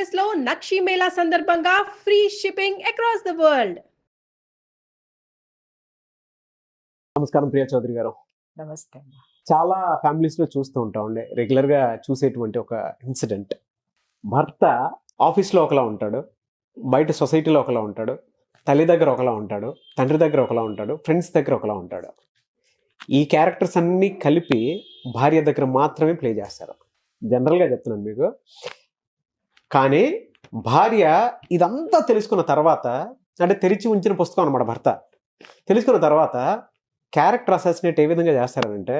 Address లో నక్షి మేళా సందర్భంగా free shipping across the world. నమస్కారం ప్రియా చౌదరి గారు. నమస్తే. చాలా ఫ్యామిలీస్లో చూస్తూ ఉంటామండి, రెగ్యులర్గా చూసేటువంటి ఒక ఇన్సిడెంట్. భర్త ఆఫీస్లో ఒకలా ఉంటాడు, బయట సొసైటీలో ఒకలా ఉంటాడు, తల్లి దగ్గర ఒకలా ఉంటాడు, తండ్రి దగ్గర ఒకలా ఉంటాడు, ఫ్రెండ్స్ దగ్గర ఒకలా ఉంటాడు. ఈ క్యారెక్టర్స్ అన్నీ కలిపి భార్య దగ్గర మాత్రమే ప్లే చేస్తారు. జనరల్గా చెప్తున్నాను మీకు. కానీ భార్య ఇదంతా తెలుసుకున్న తర్వాత, అంటే తెరిచి ఉంచిన పుస్తకం అన్నమాట భర్త, తెలుసుకున్న తర్వాత క్యారెక్టర్ అసాసినేట్ ఏ విధంగా చేస్తారంటే,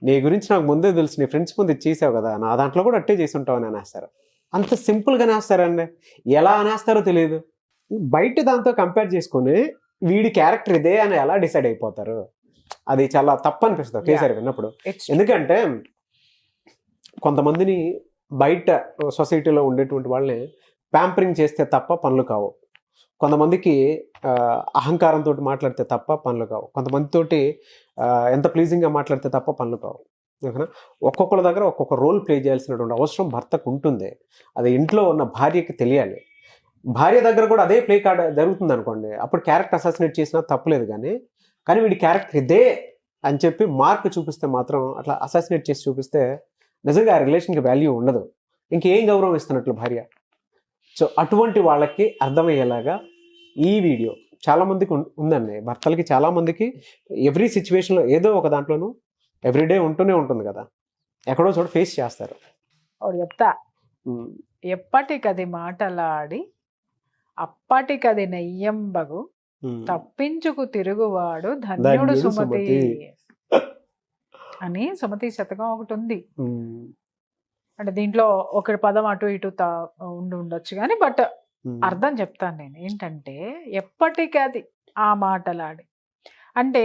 నీ గురించి నాకు ముందే తెలుసు, నీ ఫ్రెండ్స్ ముందు చేసావు కదా, నా దాంట్లో కూడా అట్టే చేసి ఉంటావు అని అనేస్తారు. అంత సింపుల్గా అనేస్తారండి. ఎలా అనేస్తారో తెలియదు. బయట దాంతో కంపేర్ చేసుకుని వీడి క్యారెక్టర్ ఇదే అని ఎలా డిసైడ్ అయిపోతారు, అది చాలా తప్పు అనిపిస్తుంది ఒకేసారి విన్నప్పుడు. ఎందుకంటే కొంతమందిని బయట సొసైటీలో ఉండేటువంటి వాళ్ళని ప్యాంపరింగ్ చేస్తే తప్ప పనులు కావు. కొంతమందికి అహంకారంతో మాట్లాడితే తప్ప పనులు కావు. కొంతమందితోటి ఎంత ప్లీజింగ్గా మాట్లాడితే తప్ప పనులు కావు. ఓకేనా? ఒక్కొక్కరి దగ్గర ఒక్కొక్క రోల్ ప్లే చేయాల్సినటువంటి అవసరం భర్తకు ఉంటుంది. అది ఇంట్లో ఉన్న భార్యకి తెలియాలి. భార్య దగ్గర కూడా అదే ప్లే కార్డ్ జరుగుతుంది అనుకోండి, అప్పుడు క్యారెక్టర్ అసాసినేట్ చేసినా తప్పులేదు. కానీ వీడి క్యారెక్టర్ ఇదే అని చెప్పి మార్క్ చూపిస్తే మాత్రం, అట్లా అసాసినేట్ చేసి చూపిస్తే నిజంగా ఆ రిలేషన్కి వాల్యూ ఉండదు. ఇంకేం గౌరవం ఇస్తున్నట్లు భార్య. సో అటువంటి వాళ్ళకి అర్థమయ్యేలాగా ఈ వీడియో చాలామందికి ఉందండి. భర్తలకి చాలామందికి ఎవ్రీ సిచ్యువేషన్లో ఏదో ఒక దాంట్లోనూ ఎవ్రీడే ఉంటూనే ఉంటుంది కదా, ఎక్కడో చోట ఫేస్ చేస్తారు. చెప్తా, ఎప్పటికది మాటలాడి అప్పటికది నెయ్యంబగు తప్పించుకు తిరుగువాడు ధన్యుడు సుమతి అని సుమతి శతకం ఒకటి ఉంది. అంటే దీంట్లో ఒకటి పదం అటు ఇటు ఉండొచ్చు కానీ, బట్ అర్థం చెప్తాను నేను. ఏంటంటే ఎప్పటికది ఆ మాటలాడి అంటే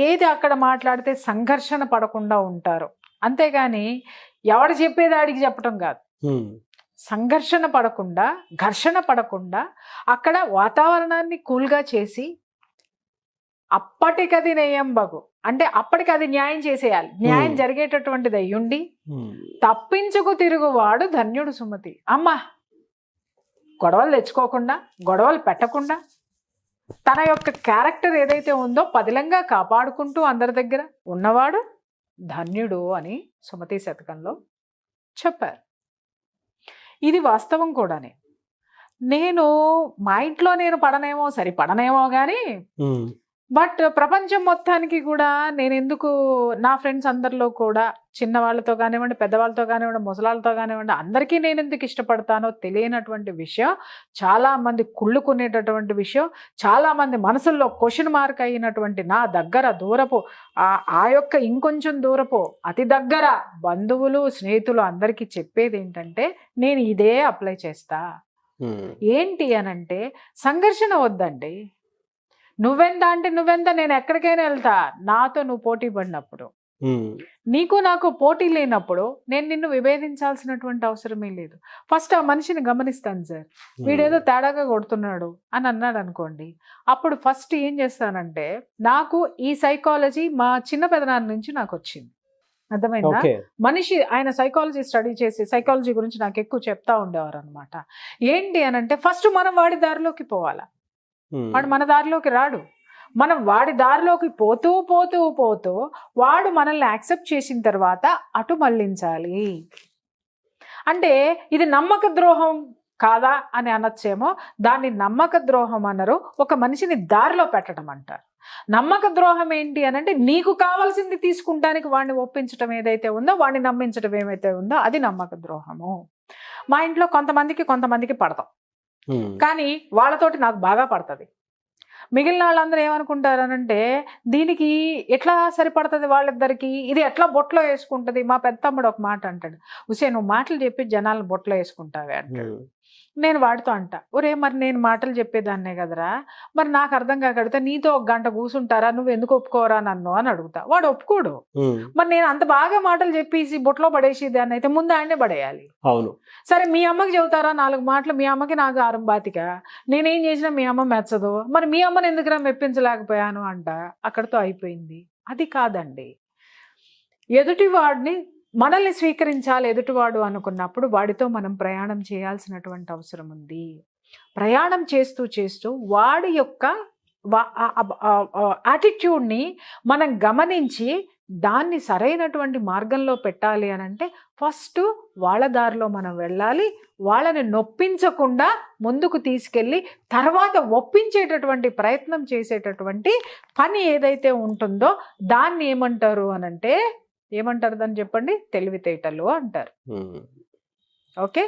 ఏది అక్కడ మాట్లాడితే సంఘర్షణ పడకుండా ఉంటారు, అంతేగాని ఎవడు చెప్పేది ఆడికి చెప్పటం కాదు. సంఘర్షణ పడకుండా, ఘర్షణ పడకుండా అక్కడ వాతావరణాన్ని కూల్గా చేసి అప్పటికది నెయ్యంబగు అంటే అప్పటికి అది న్యాయం చేసేయాలి. న్యాయం జరిగేటటువంటిది అయ్యుండి తప్పించుకు తిరుగువాడు ధన్యుడు సుమతి. అమ్మా, గొడవలు తెచ్చుకోకుండా, గొడవలు పెట్టకుండా తన యొక్క క్యారెక్టర్ ఏదైతే ఉందో పదిలంగా కాపాడుకుంటూ అందరి దగ్గర ఉన్నవాడు ధన్యుడు అని సుమతి శతకంలో చెప్పారు. ఇది వాస్తవం కూడానే. నేను మా ఇంట్లో నేను పడనేమో, పడనేమో కానీ, బట్ ప్రపంచం మొత్తానికి కూడా నేను ఎందుకు, నా ఫ్రెండ్స్ అందరిలో కూడా చిన్నవాళ్ళతో కానివ్వండి, పెద్దవాళ్ళతో కానివ్వండి, ముసలాళ్ళతో కానివ్వండి, అందరికీ నేను ఎందుకు ఇష్టపడతానో తెలియనటువంటి విషయం, చాలామంది కుళ్ళుకునేటటువంటి విషయం, చాలామంది మనసుల్లో క్వశ్చన్ మార్క్ అయినటువంటి నా దగ్గర దూరపు ఆ యొక్క ఇంకొంచెం దూరపు అతి దగ్గర బంధువులు, స్నేహితులు అందరికీ చెప్పేది ఏంటంటే, నేను ఇదే అప్లై చేస్తా. ఏంటి అనంటే, సంఘర్షణ వద్దండి. నువ్వెంత అంటే నువ్వెంత, నేను ఎక్కడికైనా వెళ్తా. నాతో నువ్వు పోటీ పడినప్పుడు, నీకు నాకు పోటీ లేనప్పుడు నేను నిన్ను విభేదించాల్సినటువంటి అవసరమే లేదు. ఫస్ట్ ఆ మనిషిని గమనిస్తాను. సార్, వీడేదో తేడాగా కొడుతున్నాడు అని అన్నాడు అనుకోండి, అప్పుడు ఫస్ట్ ఏం చేస్తానంటే, నాకు ఈ సైకాలజీ మా చిన్న పెదనాన్న నుంచి నాకు వచ్చింది. అర్థమైందా? మనిషి ఆయన సైకాలజీ స్టడీ చేసి సైకాలజీ గురించి నాకు ఎక్కువ చెప్తా ఉండేవారు అనమాట. ఏంటి అనంటే, ఫస్ట్ మనం వాడి దారిలోకి పోవాలా, వాడు మన దారిలోకి రాడు. మనం వాడి దారిలోకి పోతూ పోతూ పోతూ వాడు మనల్ని యాక్సెప్ట్ చేసిన తర్వాత అటు మళ్ళించాలి. అంటే ఇది నమ్మక ద్రోహం కాదా అని అనొచ్చేమో, దాన్ని నమ్మక ద్రోహం అన్నారు. ఒక మనిషిని దారిలో పెట్టడం అంటారు. నమ్మక ద్రోహం ఏంటి అనంటే, నీకు కావాల్సింది తీసుకుంటానికి వాడిని ఒప్పించడం ఏదైతే ఉందో, వాడిని నమ్మించడం ఏమైతే ఉందో, అది నమ్మక ద్రోహము. మా ఇంట్లో కొంతమందికి పడతాం, కానీ వాళ్ళతోటి నాకు బాగా పడుతుంది. మిగిలిన వాళ్ళందరూ ఏమనుకుంటారనంటే, దీనికి ఎట్లా సరిపడుతుంది వాళ్ళిద్దరికి, ఇది ఎట్లా బొట్లో వేసుకుంటుంది. మా పెద్ద తమ్ముడు ఒక మాట అంటాడు, ఉసే నువ్వు మాటలు చెప్పి జనాలను బొట్లో వేసుకుంటావే అంటాడు. నేను వాడితో అంటా, ఒరే మరి నేను మాటలు చెప్పేదాన్నే కదరా, మరి నాకు అర్థం కాకడితే నీతో ఒక గంట కూర్చుంటారా, నువ్వు ఎందుకు ఒప్పుకోరా నన్ను అని అడుగుతా. వాడు ఒప్పుకోడు. మరి నేను అంత బాగా మాటలు చెప్పేసి బొట్లో పడేసి దాన్ని అయితే ముందు ఆయనే పడేయాలి. అవును, సరే మీ అమ్మకి చెబుతారా 4 మాటలు, మీ అమ్మకి నాకు ఆరంబాతిక, నేనేం చేసినా మీ అమ్మ మెచ్చదు, మరి మీ అమ్మని ఎందుకురా మెప్పించలేకపోయాను అంట. అక్కడితో అయిపోయింది. అది కాదండి. ఎదుటి వాడిని మనల్ని స్వీకరించాలి ఎదుటివాడు అనుకున్నప్పుడు వాడితో మనం ప్రయాణం చేయాల్సినటువంటి అవసరం ఉంది. ప్రయాణం చేస్తూ చేస్తూ వాడి యొక్క యాటిట్యూడ్ని మనం గమనించి దాన్ని సరైనటువంటి మార్గంలో పెట్టాలి అని అంటే ఫస్ట్ వాళ్ళ దారిలో మనం వెళ్ళాలి. వాళ్ళని నొప్పించకుండా ముందుకు తీసుకెళ్ళి తర్వాత ఒప్పించేటటువంటి ప్రయత్నం చేసేటటువంటి పని ఏదైతే ఉంటుందో దాన్ని ఏమంటారు అనంటే, ఏమంటారు దాన్ని చెప్పండి? తెలివితేటలు అంటారు. ఓకే,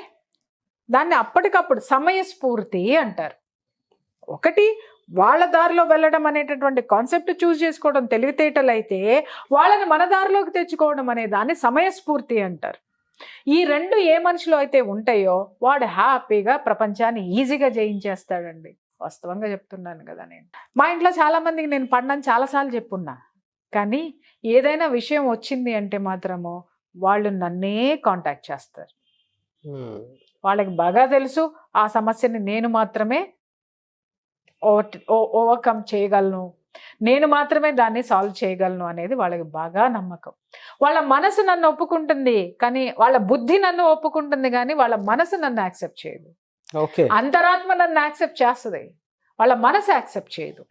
దాన్ని అప్పటికప్పుడు సమయస్ఫూర్తి అంటారు. ఒకటి వాళ్ళ దారిలో వెళ్ళడం అనేటటువంటి కాన్సెప్ట్ చూస్ చేసుకోవడం తెలివితేటలు అయితే, వాళ్ళని మన దారిలోకి తెచ్చుకోవడం అనే దాన్ని సమయస్ఫూర్తి అంటారు. ఈ రెండు ఏ మనిషిలో అయితే ఉంటాయో వాడు హ్యాపీగా ప్రపంచాన్ని ఈజీగా జయించేస్తాడండి. వాస్తవంగా చెప్తున్నాను కదా నేను. మా ఇంట్లో చాలా మందికి నేను పడినని చాలాసార్లు చెప్పున్నా, కానీ ఏదైనా విషయం వచ్చింది అంటే మాత్రము వాళ్ళు నన్నే కాంటాక్ట్ చేస్తారు. వాళ్ళకి బాగా తెలుసు ఆ సమస్యని నేను మాత్రమే ఓవర్కమ్ చేయగలను, నేను మాత్రమే దాన్ని సాల్వ్ చేయగలను అనేది వాళ్ళకి బాగా నమ్మకం. వాళ్ళ మనసు నన్ను ఒప్పుకుంటుంది, కానీ వాళ్ళ బుద్ధి నన్ను ఒప్పుకుంటుంది, కానీ వాళ్ళ మనసు నన్ను యాక్సెప్ట్ చేయదు. అంతరాత్మ నన్ను యాక్సెప్ట్ చేస్తుంది, వాళ్ళ మనసు యాక్సెప్ట్ చేయదు.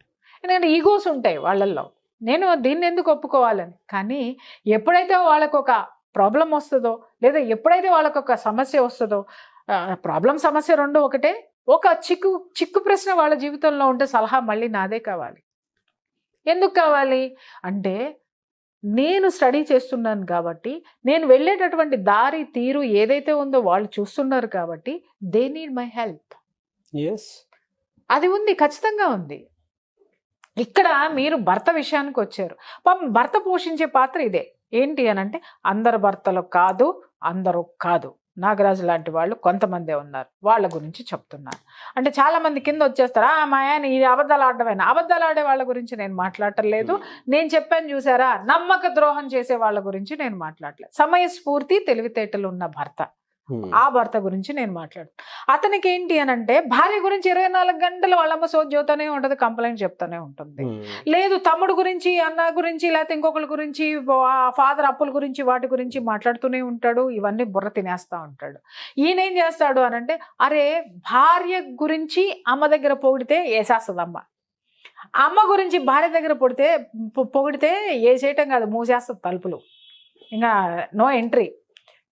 ఎందుకంటే ఈగోస్ ఉంటాయి వాళ్ళల్లో, నేను దీన్ని ఎందుకు ఒప్పుకోవాలని. కానీ ఎప్పుడైతే వాళ్ళకు ఒక ప్రాబ్లం వస్తుందో, లేదా ఎప్పుడైతే వాళ్ళకు ఒక సమస్య వస్తుందో, ప్రాబ్లం సమస్య రెండు ఒకటే, ఒక చిక్కు ప్రశ్న వాళ్ళ జీవితంలో ఉంటే సలహా మళ్ళీ నాదే కావాలి. ఎందుకు కావాలి అంటే, నేను స్టడీ చేస్తున్నాను కాబట్టి, నేను వెళ్ళేటటువంటి దారి తీరు ఏదైతే ఉందో వాళ్ళు చూస్తున్నారు కాబట్టి దే నీడ్ మై హెల్ప్. అది ఉంది, ఖచ్చితంగా ఉంది. ఇక్కడ మీరు భర్త విషయానికి వచ్చారు. పాపం భర్త పోషించే పాత్ర ఇదే. ఏంటి అని అంటే, అందరు భర్తలు కాదు, అందరూ కాదు, నాగరాజు లాంటి వాళ్ళు కొంతమందే ఉన్నారు, వాళ్ళ గురించి చెప్తున్నారు. అంటే చాలా మంది కింద వచ్చేస్తారు, మా ఆయన ఈ అబద్ధాలు ఆడటమేనా. అబద్ధాలు ఆడే వాళ్ళ గురించి నేను మాట్లాడటం లేదు. నేను చెప్పాను చూసారా, నమ్మక ద్రోహం చేసే వాళ్ళ గురించి నేను మాట్లాడలేదు. సమయస్ఫూర్తి తెలివితేటలు ఉన్న భర్త, ఆ భర్త గురించి నేను మాట్లాడుతాను. అతనికి ఏంటి అని అంటే, భార్య గురించి 24 గంటలు వాళ్ళమ్మ సోద్యోతూనే ఉంటుంది, కంప్లైంట్ చెప్తూనే ఉంటుంది. లేదు తమ్ముడు గురించి, అన్న గురించి, లేకపోతే ఇంకొకరి గురించి, ఫాదర్ అప్పుల గురించి, వాటి గురించి మాట్లాడుతూనే ఉంటాడు. ఇవన్నీ బుర్ర తినేస్తా ఉంటాడు. ఈయన ఏం చేస్తాడు అని అంటే, అరే భార్య గురించి అమ్మ దగ్గర పొగిడితే వేసేస్తుంది అమ్మ, అమ్మ గురించి భార్య దగ్గర పొగిడితే వేసేయటం కాదు, మూసేస్తుంది తలుపులు, ఇంకా నో ఎంట్రీ.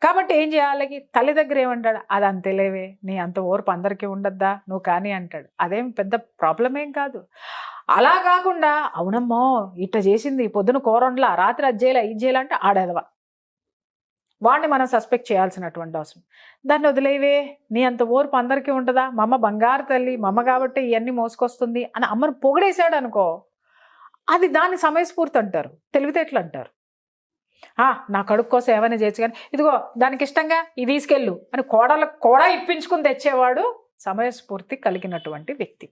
కాబట్టి ఏం చేయాలి, తల్లి దగ్గర ఏమంటాడు, అది అంతేలేవే, నీ అంత ఓర్పు అందరికీ ఉండద్దా, నువ్వు కానీ అంటాడు. అదేం పెద్ద ప్రాబ్లం ఏం కాదు. అలా కాకుండా, అవునమ్మో ఇట్ట చేసింది, పొద్దున కూరండ్లా, రాత్రి అది చేయాలి, ఇది చేయాలంటే ఆడేదవా, వాడిని మనం సస్పెక్ట్ చేయాల్సినటువంటి అవసరం. దాన్ని వదిలేవే, నీ అంత ఓర్పు అందరికీ ఉంటుందా, మా అమ్మ బంగారు తల్లి, మా అమ్మ కాబట్టి ఇవన్నీ మోసుకొస్తుంది అని అమ్మను పొగిడేశాడు అనుకో, అది దాన్ని సమయస్ఫూర్తి అంటారు, తెలివితేటలు అంటారు. నా కడుపు కోసం ఏమైనా చేయొచ్చు, కానీ ఇదిగో దానికి ఇష్టంగా ఇది తీసుకెళ్ళు అని కోడలకు కూడా ఇప్పించుకుని తెచ్చేవాడు సమయస్ఫూర్తి కలిగినటువంటి వ్యక్తి.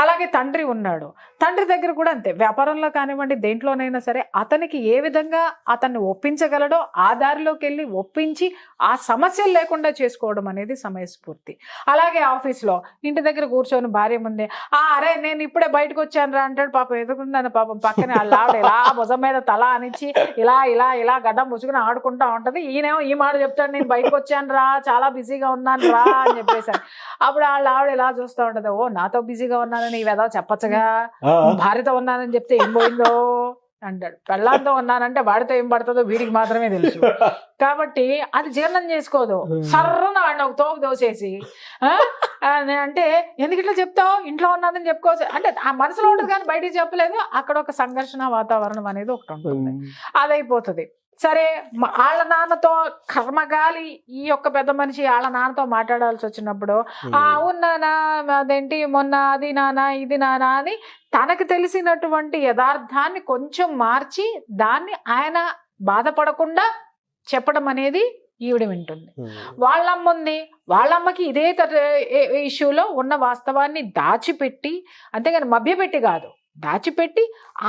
అలాగే తండ్రి ఉన్నాడు, తండ్రి దగ్గర కూడా అంతే. వ్యాపారంలో కానివ్వండి, దేంట్లోనైనా సరే అతనికి ఏ విధంగా అతన్ని ఒప్పించగలడో ఆ దారిలోకి వెళ్ళి ఒప్పించి ఆ సమస్యలు లేకుండా చేసుకోవడం అనేది సమయస్ఫూర్తి. అలాగే ఆఫీస్లో ఇంటి దగ్గర కూర్చొని భార్య ముందే, అరే నేను ఇప్పుడే బయటకు వచ్చాను రా అంటాడు. పాపం ఎదుగున్నాను, పాపం పక్కనే ఆవిడ ఇలా భుజం మీద తల అనిచ్చి ఇలా ఇలా ఇలా గడ్డం పుచ్చుకుని ఆడుకుంటా ఉంటది. ఈయనేమో ఈ మాట చెప్తాడు, నేను బయటకు వచ్చాను రా, చాలా బిజీగా ఉన్నాను రా అని చెప్పేసాను. అప్పుడు ఆవిడ ఇలా చూస్తూ ఉంటది, ఓ నాతో బిజీగా ఉన్నానని ఈ వెధవ చెప్పచ్చుగా, భార్యతో ఉన్నానని చెప్తే ఏం పోయిందో అంటాడు. పెళ్ళాంతో ఉన్నానంటే వాడితో ఏం పడుతుందో వీడికి మాత్రమే తెలుసు. కాబట్టి అది జీర్ణం చేసుకోదు. సర్రన వాడిని ఒక తోపు దోసేసి అంటే ఎందుకు ఇట్లా చెప్తావు, ఇంట్లో ఉన్నానని చెప్పుకోవచ్చు అంటే ఆ మనసులో ఉంటుంది కానీ బయటికి చెప్పలేదు. అక్కడ ఒక సంఘర్షణ వాతావరణం అనేది ఒకటి ఉంటుంది, అదైపోతుంది. సరే వాళ్ళ నాన్నతో కర్మగాలి ఈ యొక్క పెద్ద మనిషి వాళ్ళ నాన్నతో మాట్లాడాల్సి వచ్చినప్పుడు, అవును నానా, అదేంటి మొన్న అది నానా, ఇది నానా అని తనకు తెలిసినటువంటి యథార్థాన్ని కొంచెం మార్చి దాన్ని ఆయన బాధపడకుండా చెప్పడం అనేది ఈవిడ వింటుంది. వాళ్ళమ్మ ఉంది, వాళ్ళమ్మకి ఇదే ఇష్యూలో ఉన్న వాస్తవాన్ని దాచిపెట్టి, అంతేగాని మభ్యపెట్టి కాదు, దాచిపెట్టి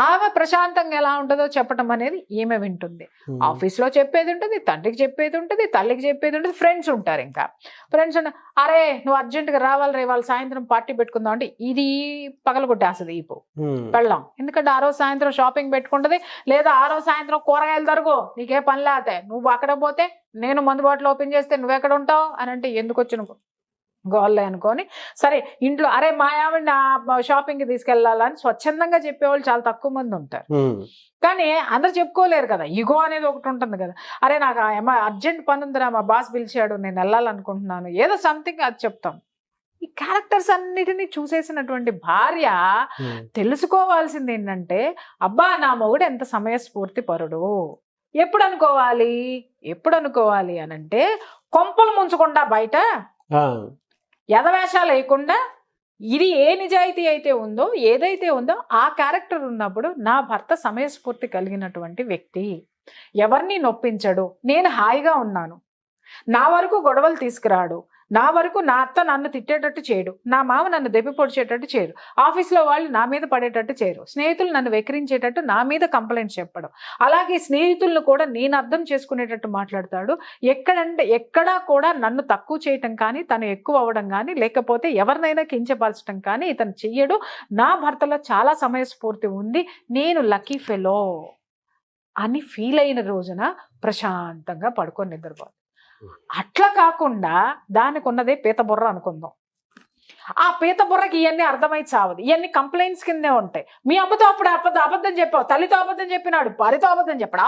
ఆమె ప్రశాంతంగా ఎలా ఉంటుందో చెప్పడం అనేది ఈమె వింటుంది. ఆఫీస్లో చెప్పేది ఉంటుంది, తండ్రికి చెప్పేది ఉంటుంది, తల్లికి చెప్పేది ఉంటుంది, ఫ్రెండ్స్ ఉంటారు. ఇంకా ఫ్రెండ్స్ అరే నువ్వు అర్జెంటుగా రావాలి రే, వాళ్ళు సాయంత్రం పార్టీ పెట్టుకుందాం అంటే ఇది పగలగొట్టేస్తుంది ఈపు పెళ్ళాం. ఎందుకంటే ఆ రోజు సాయంత్రం షాపింగ్ పెట్టుకుంటుంది, లేదా ఆ రోజు సాయంత్రం కూరగాయలు తరుగు, నీకే పని లేతే నువ్వు అక్కడ పోతే నేను మందు బాటిల్ ఓపెన్ చేస్తే నువ్వెక్కడ ఉంటావు అని అంటే ఎందుకు వచ్చిన గోళ్ళే అనుకొని సరే ఇంట్లో అరే మా ఆవిడ షాపింగ్కి తీసుకెళ్ళాలని స్వచ్ఛందంగా చెప్పేవాళ్ళు చాలా తక్కువ మంది ఉంటారు. కానీ అందరు చెప్పుకోలేరు కదా, ఇగో అనేది ఒకటి ఉంటుంది కదా. అరే నాకు అర్జెంట్ పని ఉందిరా, మా బాస్ పిలిచాడు, నేను వెళ్ళాలనుకుంటున్నాను, ఏదో సంథింగ్ అది చెప్తాం. ఈ క్యారెక్టర్స్ అన్నిటినీ చూసేసినటువంటి భార్య తెలుసుకోవాల్సింది ఏంటంటే, అబ్బా నా మొగుడు ఎంత సమయస్ఫూర్తి పరుడు. ఎప్పుడు అనుకోవాలి అని అంటే, కొంపలు ముంచకుండా బయట యథవేషాలు వేయకుండా ఇది ఏ నిజాయితీ అయితే ఉందో ఏదైతే ఉందో ఆ క్యారెక్టర్ ఉన్నప్పుడు నా భర్త సమయస్ఫూర్తి కలిగినటువంటి వ్యక్తి, ఎవరిని నొప్పించడు, నేను హాయిగా ఉన్నాను, నా వరకు గొడవలు తీసుకురాడు, నా వరకు నా అత్త నన్ను తిట్టేటట్టు చేయడు, నా మామ నన్ను దెబ్బ పొడిచేటట్టు చేయరు, ఆఫీస్లో వాళ్ళు నా మీద పడేటట్టు చేయరు, స్నేహితులు నన్ను వెక్కిరించేటట్టు నా మీద కంప్లైంట్ చెప్పడం, అలాగే స్నేహితులను కూడా నేను అర్థం చేసుకునేటట్టు మాట్లాడతాడు. ఎక్కడా కూడా నన్ను తక్కువ చేయటం కానీ, తను ఎక్కువ అవ్వడం కానీ, లేకపోతే ఎవరినైనా కించపరచడం కానీ ఇతను చెయ్యడు. నా భర్తలో చాలా సమయస్ఫూర్తి ఉంది, నేను లక్కీ ఫెలో అని ఫీల్ అయిన రోజున ప్రశాంతంగా పడుకొని నిద్రపోదు. అట్లా కాకుండా దానికి ఉన్నదే పీత బుర్ర అనుకుందాం. ఆ పీత బుర్రకి ఇవన్నీ అర్థమై చావదు, ఇవన్నీ కంప్లైంట్స్ కిందే ఉంటాయి. మీ అమ్మతో అప్పుడు అబద్ధం చెప్పావు, తల్లితో అబద్ధం చెప్పినాడు, భార్యతో అబద్ధం చెప్పడా,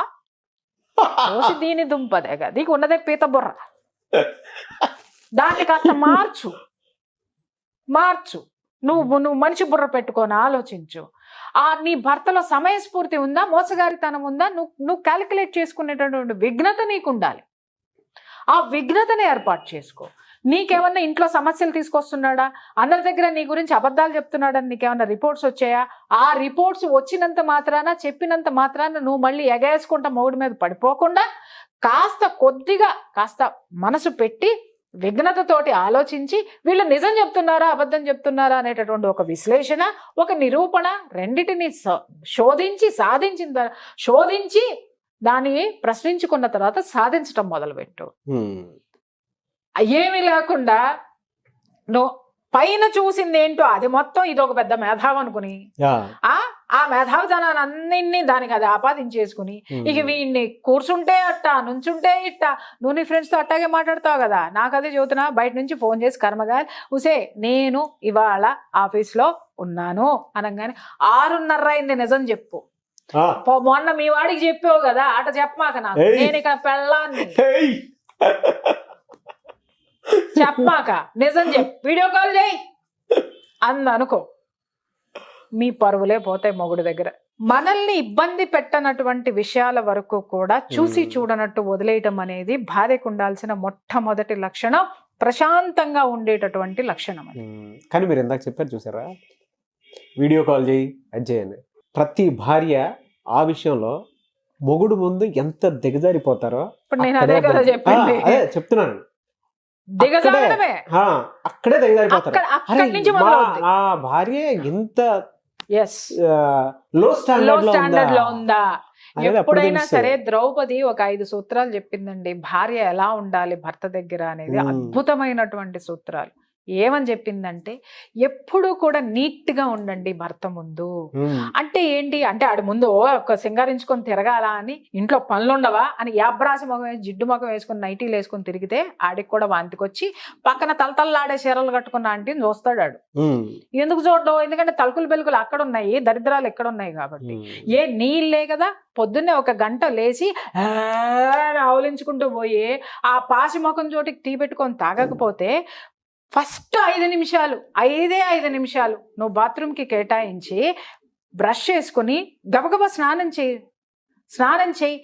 దీని దుంపదేగా, దీనికి ఉన్నదే పీత బుర్ర. దాన్ని కాస్త మార్చు. నువ్వు మనిషి బుర్ర పెట్టుకొని ఆలోచించు. నీ భర్తలో సమయస్ఫూర్తి ఉందా, మోసగారితనం ఉందా, నువ్వు క్యాలిక్యులేట్ చేసుకునేటటువంటి విఘ్నత నీకు ఉండాలి. ఆ విఘ్నతని ఏర్పాటు చేసుకో. నీకేమన్నా ఇంట్లో సమస్యలు తీసుకొస్తున్నాడా, అందరి దగ్గర నీ గురించి అబద్ధాలు చెప్తున్నాడని నీకేమన్నా రిపోర్ట్స్ వచ్చాయా? ఆ రిపోర్ట్స్ వచ్చినంత మాత్రాన, చెప్పినంత మాత్రాన నువ్వు మళ్ళీ ఎగేసుకుంటా మొగుడి మీద పడిపోకుండా కాస్త మనసు పెట్టి విఘ్నతతోటి ఆలోచించి వీళ్ళు నిజం చెప్తున్నారా అబద్ధం చెప్తున్నారా అనేటటువంటి ఒక విశ్లేషణ, ఒక నిరూపణ, రెండిటిని శోధించి దాన్ని ప్రశ్నించుకున్న తర్వాత సాధించటం మొదలుపెట్టు. ఏమీ లేకుండా నువ్వు పైన చూసింది ఏంటో అది మొత్తం ఇది ఒక పెద్ద మేధావి అనుకుని ఆ మేధావితనాన్ని అన్నింటినీ దానికి అది ఆపాదించేసుకుని ఇక వీడిని కూర్చుంటే అట్ట, నుంచుంటే ఇట్ట, నువ్వు నీ ఫ్రెండ్స్తో అట్టాగే మాట్లాడతావు కదా, నాకు అదే చదువుతున్నా, బయట నుంచి ఫోన్ చేసి కర్మగా ఉసే నేను ఇవాళ ఆఫీస్లో ఉన్నాను అనగానే 6:30 అయింది నిజం చెప్పు, మొన్న మీ వాడికి చెప్పావు కదా అట చెప్పమాక, నాకు నేను ఇక్కడ పెళ్ళాన్ని చెప్పమాక, నిజం చెప్పు, వీడియో కాల్ చేయి అందనుకో, మీ పరువులే పోతాయి మొగుడు దగ్గర. మనల్ని ఇబ్బంది పెట్టనటువంటి విషయాల వరకు కూడా చూసి చూడనట్టు వదిలేయటం అనేది భార్యకు ఉండాల్సిన మొట్టమొదటి లక్షణం, ప్రశాంతంగా ఉండేటటువంటి లక్షణం. కానీ మీరు ఇందాక చెప్పారు చూసారా, వీడియో కాల్ చేయి అది చేయని, ప్రతి భార్య ఆ విషయంలో మొగుడు ముందు ఎంత దిగజారిపోతారో. ఇప్పుడు నేను అదే కదా చెప్పింది, చెప్తున్నాను, దిగజారడమే, అక్కడే దిగజారిపోతారు. ఆ భార్య ఎంత లో స్టాండర్డ్ లో ఉందా. ఎప్పుడైనా సరే ద్రౌపది ఒక 5 సూత్రాలు చెప్పిందండి భార్య ఎలా ఉండాలి భర్త దగ్గర అనేది, అద్భుతమైనటువంటి సూత్రాలు. ఏమని చెప్పిందంటే, ఎప్పుడు కూడా నీట్ గా ఉండండి భర్త ముందు. అంటే ఏంటి అంటే, ఆడి ముందు ఒక సింగారించుకొని తిరగాల అని, ఇంట్లో పనులుండవా అని యాబ్రాసి ముఖం వేసి జిడ్డు ముఖం వేసుకుని నైటీలు వేసుకుని తిరిగితే ఆడికి కూడా వాంతికొచ్చి పక్కన తలతల్లాడే చీరలు కట్టుకున్న ఆంటీని చూస్తాడు. ఆడు ఎందుకు చూడడం, ఎందుకంటే తలుకులు బెలుకులు అక్కడ ఉన్నాయి, దరిద్రాలు ఎక్కడ ఉన్నాయి కాబట్టి. ఏ నీళ్ళే కదా, పొద్దున్నే ఒక గంట లేచి ఆవులించుకుంటూ పోయి ఆ పాసి ముఖం చోటికి టీ పెట్టుకొని తాగకపోతే ఫస్ట్ 5 నిమిషాలు నువ్వు బాత్రూమ్కి కేటాయించి బ్రష్ చేసుకుని గబగబా స్నానం చేసి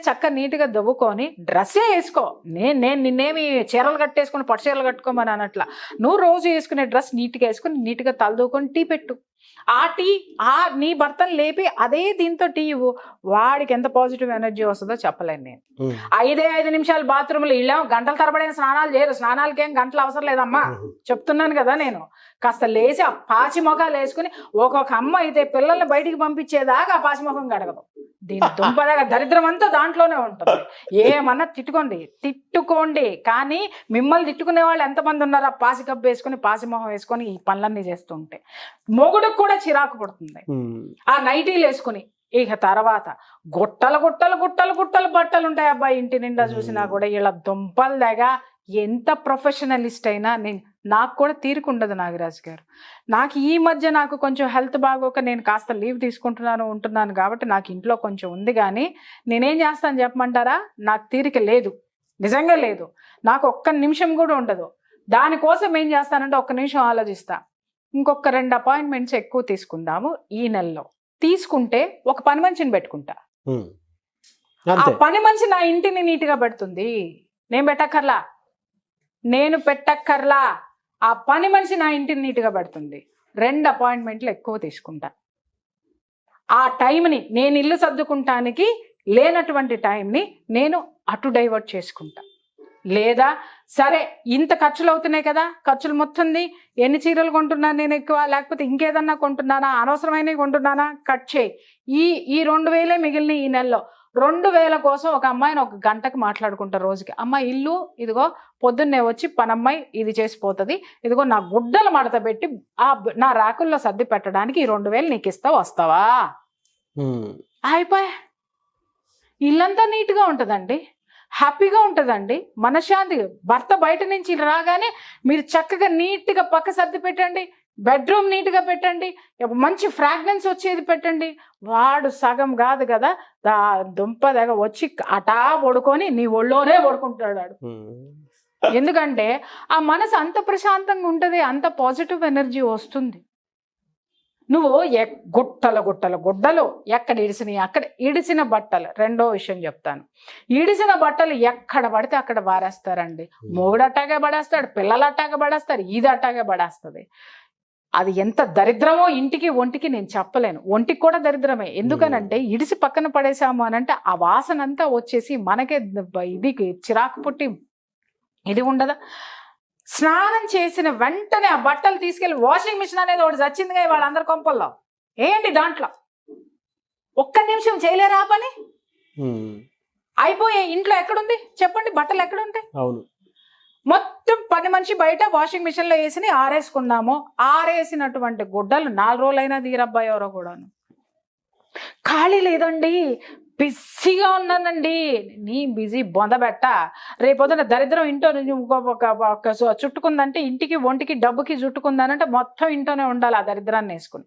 చక్కగా నీట్గా దవ్వుకొని డ్రెస్సే వేసుకో. నేను నిన్నేమి చీరలు కట్టేసుకుని పట్టు చీరలు కట్టుకోమని అనట్లా. నువ్వు రోజు వేసుకునే డ్రెస్ నీట్గా వేసుకుని నీట్గా తలదూకొని టీ పెట్టు. ఆ టీ నీ భర్తను లేపి అదే దీంతో టీ ఇవ్వు, వాడికి ఎంత పాజిటివ్ ఎనర్జీ వస్తుందో చెప్పలేను నేను. 5 నిమిషాలు బాత్రూంలో ఇళ్ళేమో గంటల తరబడిన స్నానాలు చేయరు, స్నానాలకేం గంటలు అవసరం లేదమ్మా, చెప్తున్నాను కదా నేను. కాస్త లేచి ఆ పాచి మొఖాలు వేసుకుని, ఒక్కొక్క అమ్మ అయితే పిల్లల్ని బయటికి పంపించేదాకా ఆ పాచి మొఖం గడగదు. దీని దుంపదాగా దరిద్రం అంతా దాంట్లోనే ఉంటుంది. ఏమన్నా తిట్టుకోండి, కానీ మిమ్మల్ని తిట్టుకునే వాళ్ళు ఎంతమంది ఉన్నారు? ఆ పాసి కప్పు వేసుకుని పాసి మొహం వేసుకొని ఈ పనులన్నీ చేస్తుంటే మొగుడుకు కూడా చిరాకు పడుతుంది. ఆ నైటీలు వేసుకుని ఇక తర్వాత గుట్టలు గుట్టలు గుట్టలు గుట్టలు బట్టలు ఉంటాయి అబ్బాయి, ఇంటి నిండా చూసినా కూడా. ఇలా దుంపలు దగ్గర ఎంత ప్రొఫెషనలిస్ట్ అయినా నాకు కూడా తీరుకుండదు నాగరాజు గారు. నాకు ఈ మధ్య నాకు కొంచెం హెల్త్ బాగోక నేను కాస్త లీవ్ ఉంటున్నాను కాబట్టి నాకు ఇంట్లో కొంచెం ఉంది. కానీ నేనేం చేస్తాను చెప్పమంటారా? నాకు తీరిక లేదు, నిజంగా లేదు. నాకు ఒక్క నిమిషం కూడా ఉండదు. దానికోసం ఏం చేస్తానంటే ఒక్క నిమిషం ఆలోచిస్తా, ఇంకొక 2 అపాయింట్మెంట్స్ ఎక్కువ తీసుకుందాము ఈ నెలలో. తీసుకుంటే ఒక పని మనిషిని పెట్టుకుంటా. ఆ పని మనిషి నా ఇంటిని నీట్గా పెడుతుంది, నేను పెట్టక్కర్లా. ఆ పని మనిషి నా ఇంటిని నీట్గా పెడుతుంది. 2 అపాయింట్మెంట్లు ఎక్కువ తీసుకుంటా. ఆ టైంని నేను ఇల్లు సర్దుకుంటానికి లేనటువంటి టైంని నేను అటు డైవర్ట్ చేసుకుంటా. లేదా సరే ఇంత ఖర్చులు అవుతున్నాయి కదా, ఖర్చులు మొత్తంది, ఎన్ని చీరలు కొంటున్నాను నేను ఎక్కువ, లేకపోతే ఇంకేదన్నా కొంటున్నానా, అనవసరమైనవి కొంటున్నానా, కట్ చేయి. ఈ 2000 మిగిలిన ఈ నెలలో 2000 కోసం ఒక అమ్మాయిని 1 గంటకు మాట్లాడుకుంటారు రోజుకి. అమ్మ ఇల్లు ఇదిగో పొద్దున్నే వచ్చి పనమ్మాయి ఇది చేసిపోతుంది, ఇదిగో నా గుడ్డలు మడత పెట్టి నా ర్యాకుల్లో సర్ది పెట్టడానికి ఈ 2000 నీకు వస్తావా? అయిపోయా. ఇల్లంతా నీట్గా ఉంటుందండి, హ్యాపీగా ఉంటుందండి, మనశ్శాంతి. భర్త బయట నుంచి రాగానే మీరు చక్కగా నీట్గా పక్క సర్ది పెట్టండి, బెడ్రూమ్ నీట్గా పెట్టండి, మంచి ఫ్రాగ్రెన్స్ వచ్చేది పెట్టండి. వాడు సగం కాదు కదా దుంప దగ్గర వచ్చి అటా పడుకొని నీ ఒళ్ళోనే పడుకుంటాడు వాడు. ఎందుకంటే ఆ మనసు అంత ప్రశాంతంగా ఉంటుంది, అంత పాజిటివ్ ఎనర్జీ వస్తుంది. నువ్వు గుడ్డలు ఎక్కడ ఇడిసినాయి అక్కడ ఇడిసిన బట్టలు. రెండో విషయం చెప్తాను, ఇడిసిన బట్టలు ఎక్కడ పడితే అక్కడ బారేస్తారండి. మొగుడు అట్టాగే పడేస్తాడు, పిల్లలు అట్టాగే పడేస్తారు, ఇది అట్టాగే పడేస్తుంది. అది ఎంత దరిద్రమో ఇంటికి ఒంటికి నేను చెప్పలేను. ఒంటికి కూడా దరిద్రమే. ఎందుకనంటే ఇడిసి పక్కన పడేసాము అనంటే ఆ వాసన అంతా వచ్చేసి మనకే ఇది చిరాకు పుట్టి ఇది ఉండదా. స్నానం చేసిన వెంటనే ఆ బట్టలు తీసుకెళ్లి వాషింగ్ మిషన్ అనేది ఒకటి చచ్చిందిగా వాళ్ళందరి కొంపల్లో. ఏంటి దాంట్లో ఒక్క నిమిషం చేయలేరా పని? అయిపోయే ఇంట్లో ఎక్కడుంది చెప్పండి, బట్టలు ఎక్కడుంటాయి? మొత్తం పని మనిషి బయట వాషింగ్ మిషన్ లో వేసి ఆరేసుకున్నాము. ఆరేసినటువంటి గుడ్డలు 4 రోజులైనా తీరబ్బాయి ఎవరో కూడాను. ఖాళీ లేదండి, బిజీగా ఉన్నానండి. నీ బిజీ బొందబెట్ట. రేపొద్దున దరిద్రం ఇంట్లో చుట్టుకుందంటే, ఇంటికి ఒంటికి డబ్బుకి చుట్టుకుందానంటే మొత్తం ఇంట్లోనే ఉండాలి ఆ దరిద్రాన్ని వేసుకుని.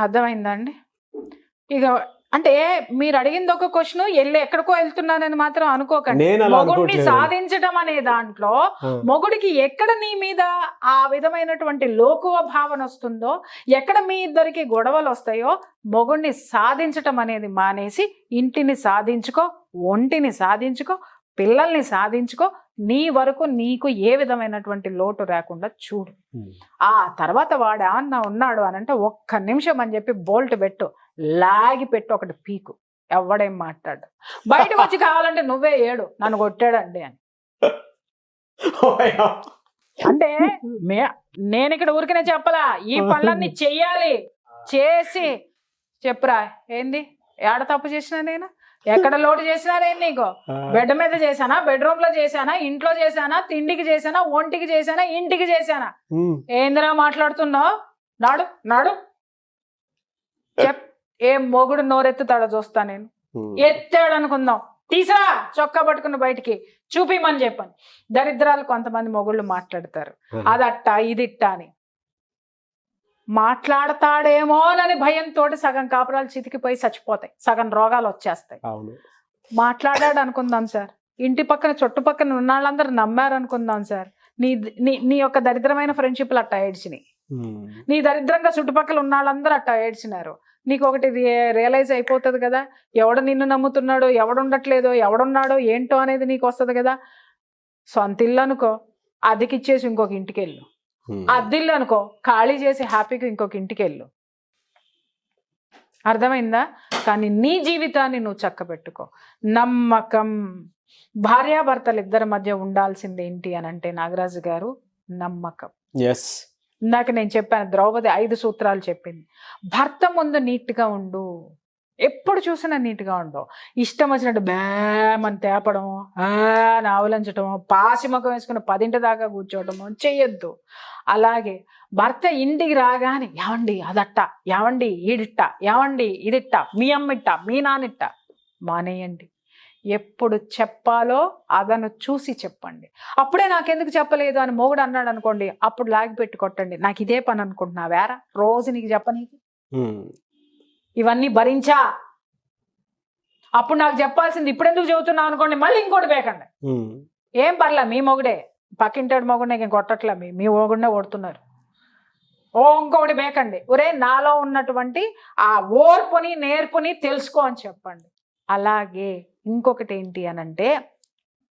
అర్థమైందండి? ఇక అంటే మీరు అడిగింది ఒక క్వశ్చన్, ఎక్కడికో వెళ్తున్నానని మాత్రం అనుకోకండి. మొగుడిని సాధించడం అనే దాంట్లో మొగుడికి ఎక్కడ నీ మీద ఆ విధమైనటువంటి లోకువ భావన వస్తుందో, ఎక్కడ మీ ఇద్దరికి గొడవలు వస్తాయో, మొగుడిని సాధించటం అనేది మానేసి ఇంటిని సాధించుకో, ఒంటిని సాధించుకో, పిల్లల్ని సాధించుకో. నీ వరకు నీకు ఏ విధమైనటువంటి లోటు రాకుండా చూడు. ఆ తర్వాత వాడు ఏమన్నా ఉన్నాడు అనంటే ఒక్క నిమిషం అని చెప్పి బోల్ట్ పెట్టు, లాగి పెట్టు, ఒకటి పీకు. ఎవడేం మాట్లాడు, బయటకు వచ్చి కావాలంటే నువ్వే ఏడు నన్ను కొట్టాడండి అని. అంటే నేను ఇక్కడ ఊరికనే చెప్పలా, ఈ పనులన్నీ చెయ్యాలి. చేసి చెప్పురా, ఏంది ఏడ తప్పు చేసినా, నేను ఎక్కడ లోటు చేసినా, నేను నీకు బెడ్ మీద చేశానా, బెడ్రూమ్ లో చేశానా, ఇంట్లో చేశానా, తిండికి చేశానా, ఒంటికి చేశానా, ఇంటికి చేశానా? ఏందిరా మాట్లాడుతున్నావు? నాడు నాడు చెప్. ఏం మొగుడు నోరెత్తుతాడో చూస్తా నేను. ఎత్తాడు అనుకుందాం, తీసా చొక్కా పట్టుకుని బయటికి చూపిమని చెప్పాను. దరిద్రాలు కొంతమంది మొగుళ్ళు మాట్లాడతారు, అదట్టా ఇదిట్టా అని. మాట్లాడతాడేమోనని భయంతో సగం కాపురాలు చితికిపోయి చచ్చిపోతాయి, సగం రోగాలు వచ్చేస్తాయి. మాట్లాడాడు అనుకుందాం సార్, ఇంటి పక్కన చుట్టుపక్కన ఉన్న వాళ్ళందరూ నమ్మారు అనుకుందాం సార్, నీ యొక్క దరిద్రమైన ఫ్రెండ్షిప్లు అట్టా ఏడ్చినాయి, నీ దరిద్రంగా చుట్టుపక్కల ఉన్న వాళ్ళందరూ అట్టా ఏడ్చినారు. నీకు ఒకటి రియలైజ్ అయిపోతుంది కదా, ఎవడు నిన్ను నమ్ముతున్నాడో, ఎవడుండట్లేదో, ఎవడున్నాడో ఏంటో అనేది నీకు వస్తుంది కదా. సొంత ఇల్లు అనుకో, అద్దెకిచ్చేసి ఇంకొక ఇంటికి వెళ్ళు, అద్దిల్లు అనుకో, ఖాళీ చేసి హ్యాపీగా ఇంకొక ఇంటికి వెళ్ళు. అర్థమైందా? కానీ నీ జీవితాన్ని నువ్వు చక్కబెట్టుకో. నమ్మకం. భార్యాభర్తలు ఇద్దరి మధ్య ఉండాల్సింది ఏంటి అని అంటే నాగరాజు గారు, నమ్మకం. ఇందాక నేను చెప్పాను, ద్రౌపది 5 సూత్రాలు చెప్పింది. భర్త ముందు నీట్గా ఉండు, ఎప్పుడు చూసినా నీట్గా ఉండవు. ఇష్టం వచ్చినట్టు బేమని తేపడం, ఆవలించటం, పాసిమకం వేసుకుని 10 దాకా కూర్చోవటము చెయ్యొద్దు. అలాగే భర్త ఇంటికి రాగానే ఏమండి అదట్ట, ఏమండి ఈడిట్ట, ఏమండి ఇదిట్ట, మీ అమ్మిట్ట, మీ నానిట్ట మానేయండి. ఎప్పుడు చెప్పాలో అదను చూసి చెప్పండి. అప్పుడే నాకెందుకు చెప్పలేదు అని మొగుడు అన్నాడు అనుకోండి, అప్పుడు లాగి పెట్టి కొట్టండి. నాకు ఇదే పని అనుకుంటున్నా వేరా, రోజు నీకు చెప్పనీకి ఇవన్నీ భరించా, అప్పుడు నాకు చెప్పాల్సింది ఇప్పుడెందుకు చెబుతున్నావు అనుకోండి, మళ్ళీ ఇంకోటి బేకండి. ఏం పర్లే, మీ మొగుడే, పక్కింటాడు మొగుడిని ఇంక కొట్టట్లే, మీ మొగుడినే కొడుతున్నారు, ఇంకొకటి బేకండి. ఒరే నాలో ఉన్నటువంటి ఆ ఓర్పుని నేర్పుని తెలుసుకో అని చెప్పండి. అలాగే ఇంకొకటి ఏంటి అనంటే,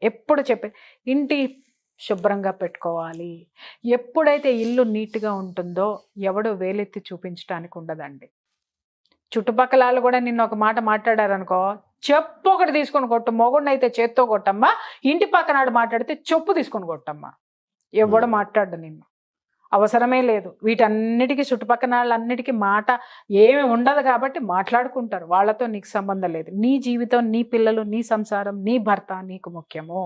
ఎప్పుడు చెప్పే ఇంటి శుభ్రంగా పెట్టుకోవాలి. ఎప్పుడైతే ఇల్లు నీట్గా ఉంటుందో ఎవడు వేలెత్తి చూపించడానికి ఉండదండి. చుట్టుపక్కల వాళ్ళు కూడా నిన్న ఒక మాట మాట్లాడారనుకో, చెప్పు ఒకటి తీసుకొని కొట్టు. మొగుడిని అయితే చేత్తో కొట్టమ్మా, ఇంటి పక్కనాడు మాట్లాడితే చెప్పు తీసుకొని కొట్టమ్మా. ఎవడు మాట్లాడు నిన్ను, అవసరమే లేదు. వీటన్నిటికీ చుట్టుపక్కల వాళ్ళన్నిటికీ మాట ఏమి ఉండదు కాబట్టి మాట్లాడుకుంటారు, వాళ్ళతో నీకు సంబంధం లేదు. నీ జీవితం, నీ పిల్లలు, నీ సంసారం, నీ భర్త నీకు ముఖ్యము.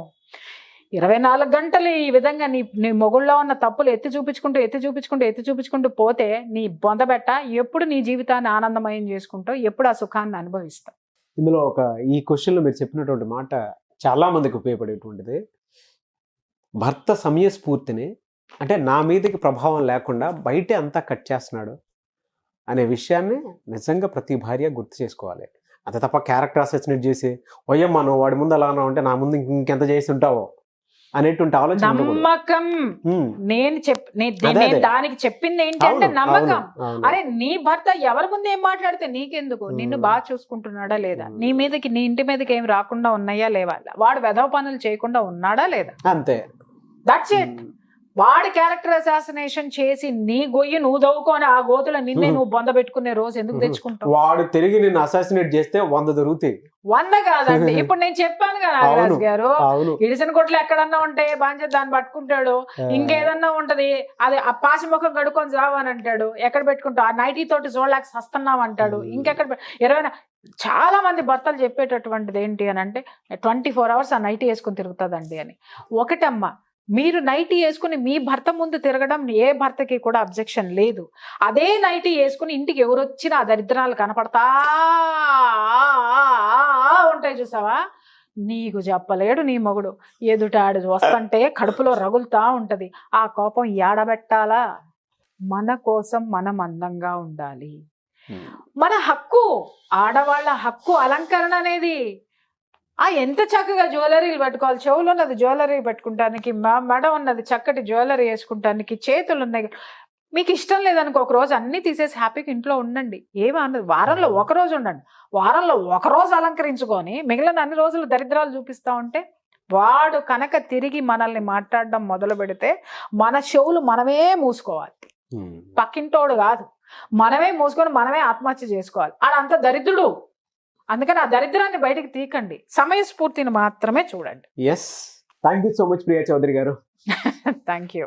24 గంటలు ఈ విధంగా నీ మొగుళ్ళలో ఉన్న తప్పులు ఎత్తి చూపించుకుంటూ పోతే నీ బొందబెట్ట ఎప్పుడు నీ జీవితాన్ని ఆనందమయం చేసుకుంటావు, ఎప్పుడు ఆ సుఖాన్ని అనుభవిస్తావు. ఇందులో ఈ క్వశ్చన్లో మీరు చెప్పినటువంటి మాట చాలా మందికి ఉపయోగపడేటువంటిది. భర్త సమయస్ఫూర్తిని, అంటే నా మీదకి ప్రభావం లేకుండా బయటే అంతా కట్ చేస్తున్నాడు అనే విషయాన్ని నిజంగా ప్రతి భార్య గుర్తు చేసుకోవాలి. అంతే తప్ప క్యారెక్టర్ అసెసినేట్ చేసి ఓయమ్మా నువ్వు వాడి ముందు అలా అన్నావు అంటే నా ముందు ఇంకెంత చేసి ఉంటావో అనేటువంటి ఆలోచన. నమ్మకం. నేను దానికి చెప్పింది ఏంటంటే నమ్మకం. అరే నీ భర్త ఎవరి ముందు ఏం మాట్లాడితే నీకెందుకు, నిన్ను బాగా చూసుకుంటున్నాడా లేదా, నీ మీదకి నీ ఇంటి మీదకి ఏం రాకుండా ఉన్నాయా లేవా, వాడు వెధవ పనులు చేయకుండా ఉన్నాడా లేదా, అంతే. That's it. వాడి క్యారెక్టర్ అసాసినేషన్ చేసి నీ గొయ్యి నువ్వు దవ్వుకొని ఆ గోతుల నిన్నే నువ్వు బొంద పెట్టుకునే రోజు ఎందుకు తెచ్చుకుంటావు? వాడు తిరిగి నిన్ను అసాసినేట్ చేస్తే 100 దొరుకుతాయి. 100 కాదండి. ఇప్పుడు నేను చెప్పాను కదా నాగరాజు గారు, ఇడిసిన కొట్లు ఎక్కడన్నా ఉంటే బాగా దాన్ని పట్టుకుంటాడు, ఇంకేదన్నా ఉంటది అది ఆ పాసి ముఖం కడుక్కొని చావని అంటాడు, ఎక్కడ పెట్టుకుంటావు, ఆ నైటీ తోటి చూడలేక సస్తున్నావు అంటాడు, ఇంకెక్కడ 20. చాలా మంది భర్తలు చెప్పేటటువంటిది ఏంటి అని అంటే 24 hours ఆ నైటీ వేసుకుని తిరుగుతుందండి అని. ఒకటమ్మా, మీరు నైటీ వేసుకుని మీ భర్త ముందు తిరగడం ఏ భర్తకి కూడా అబ్జెక్షన్ లేదు. అదే నైటీ వేసుకుని ఇంటికి ఎవరు వచ్చినా ఆ దరిద్రాలు కనపడతా ఉంటాయి చూసావా, నీకు చెప్పలేడు నీ మొగుడు. ఎదుటాడు వస్తుంటే కడుపులో రగులుతా ఉంటది. ఆ కోపం ఏడబెట్టాలా? మన కోసం మనం అందంగా ఉండాలి. మన హక్కు, ఆడవాళ్ళ హక్కు అలంకరణ అనేది. ఎంత చక్కగా జ్యువెలరీలు పెట్టుకోవాలి, చెవులు ఉన్నది జ్యువెలరీ పెట్టుకుంటానికి, మెడ ఉన్నది చక్కటి జ్యువెలరీ వేసుకుంటానికి, చేతులు ఉన్నాయి. మీకు ఇష్టం లేదనుకో ఒక రోజు అన్ని తీసేసి హ్యాపీగా ఇంట్లో ఉండండి, ఏమీ అన్నది. వారంలో ఒక రోజు ఉండండి, వారంలో ఒక రోజు అలంకరించుకొని మిగిలిన అన్ని రోజులు దరిద్రాలు చూపిస్తా ఉంటే వాడు కనుక తిరిగి మనల్ని మాట్లాడడం మొదలు పెడితే మన చెవులు మనమే మూసుకోవాలి, పక్కింటోడు కాదు. మనమే మూసుకొని మనమే ఆత్మహత్య చేసుకోవాలి. ఆడంత దరిద్రుడు. అందుకని ఆ దరిద్రాన్ని బయటకు తీకండి, సమయస్ఫూర్తిని మాత్రమే చూడండి. Thank you so much Priya Chaudhary garu. Thank you.